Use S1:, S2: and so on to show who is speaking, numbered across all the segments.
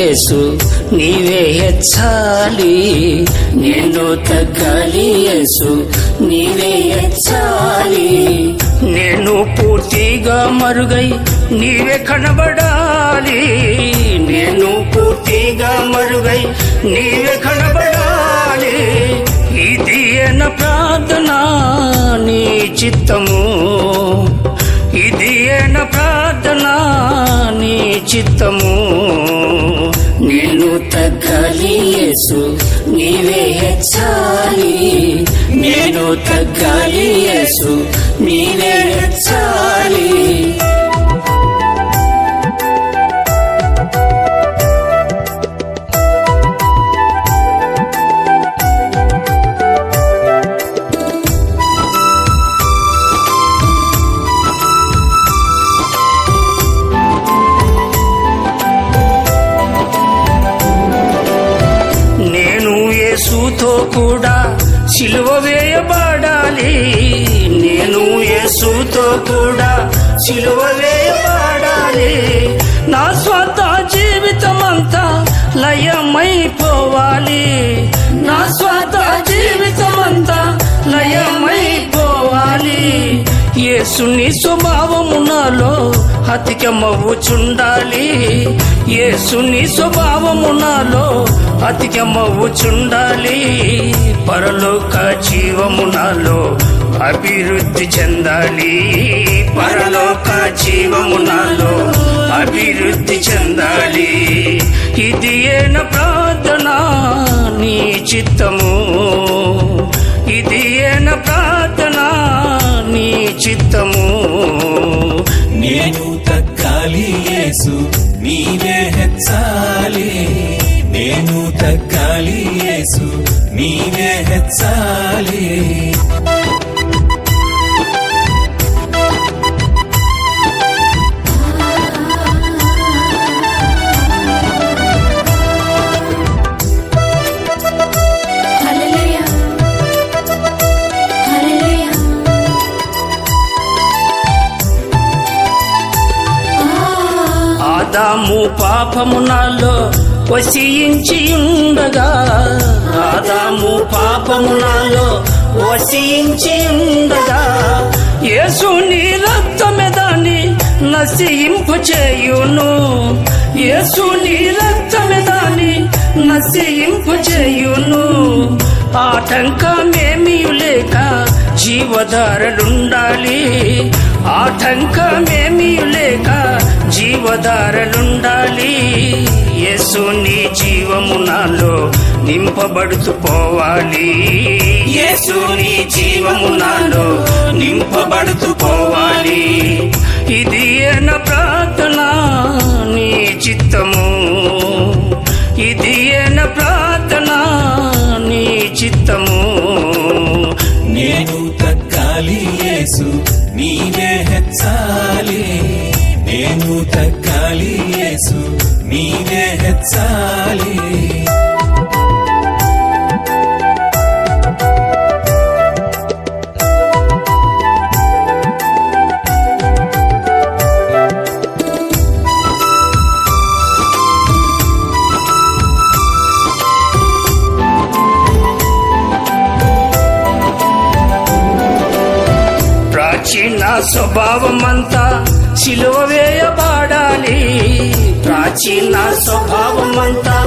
S1: యేసు నీవే హెచ్చాలి, నేను తగ్గాలి యేసు నీవే హెచ్చాలి. నేను పూర్తిగా మరుగై నీవే కనబడాలి, నేను పూర్తిగా మరుగై నీవే కనబడాలి. ఇది నా ప్రార్థన నీ చిత్తము, ఇది నా ప్రార్థన నీ చిత్తము. నేను తగ్గాలి యేసు నీవే హెచ్చాలి, నేను తగ్గాలి యేసు నీవే హెచ్చాలి. యేసుతో కూడా సిలువ వేయబడాలి, నేను యేసుతో కూడా సిలువ వేయబడాలి. నా స్వంత జీవితమంతా లయమైపోవాలి, నా స్వంత జీవితమంతా లయమైపోవాలి. యేసుని స్వభావము నాలో అధికమవుచుండాలి, యేసుని స్వభావము నాలో అధికమవుచుండాలి. పరలోక జీవము నాలో అభివృద్ధి చెందాలి, పరలోక జీవము నాలో అభివృద్ధి చెందాలి. ఇది నా ప్రార్థన నీ చిత్తము, ఇది నా ప్రార్థన నీ చిత్తము.
S2: నేను తగ్గాలి యేసు నీవే హెచ్చాలి, నేను తగ్గాలి యేసు నీవే హెచ్చాలి.
S1: ఆదాము పాపము నాలో వసించి ఉండగా, ఆదాము పాపము నాలో వసించి ఉండగా, యేసుని రక్తమే దాన్ని నశింపు చేయును, యేసుని రక్తమే దాన్ని నశింపు చేయును. ఆటంకమేమీ లేక జీవధారలుండాలి, ఆటంకమేమీ లేక జీవధారలుండాలి. యేసుని జీవము నాలో నింపబడుతూ పోవాలి, యేసుని జీవము నాలో నింపబడుతూ పోవాలి. ఇది నా ప్రార్థన నీ చిత్తము, ఇది నా ప్రార్థన నీ చిత్తము.
S2: నేను తగ్గాలి యేసు నీవే హెచ్చాలి, నేను తగ్గాలి యేసు నీవే హెచ్చాలి.
S1: ప్రాచీన స్వభావమంతా సిలువ వేయబడాలి, ప్రాచీన స్వభావమంతా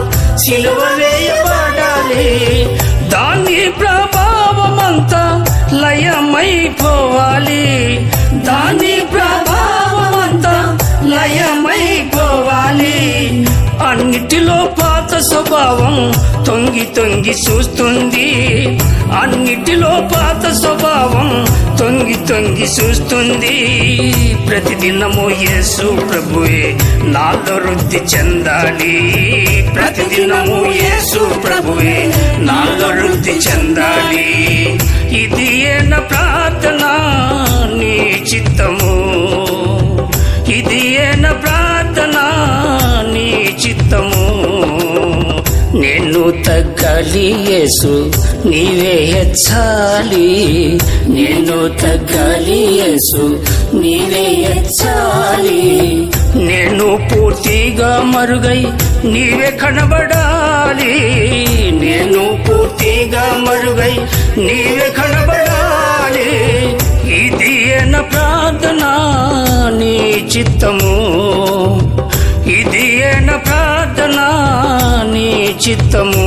S1: సిలువ వేయబడాలి. దాని ప్రభావమంతా లయమైపోవాలి, దాని ప్రభావమంతా లయమైపోవాలి. అన్నిటిలో పాత స్వభావం తొంగి తొంగి చూస్తుంది, అన్నిటిలో పాత స్వభావం తొంగి తొంగి చూస్తుంది. ప్రతిదినము యేసు ప్రభువే నాలో వృద్ధి చెందాలి, ప్రతిదినము యేసు ప్రభువే నాలో వృద్ధి చెందాలి. ఇది నా ప్రార్థన నీ చిత్తము, ఇది నా ప్రార్థన నీ చిత్తము. నేను తగ్గాలి యేసు నీవే హెచ్చాలి, నేను తగ్గాలి యేసు నీవే హెచ్చాలి. నేను పూర్తిగా మరుగై నీవే కనబడాలి, నేను పూర్తిగా మరుగై నీవే కనబడాలి. ఇది నా ప్రార్థన నీ చిత్తము, ఇది నా ప్రార్థన నీ చిత్తము.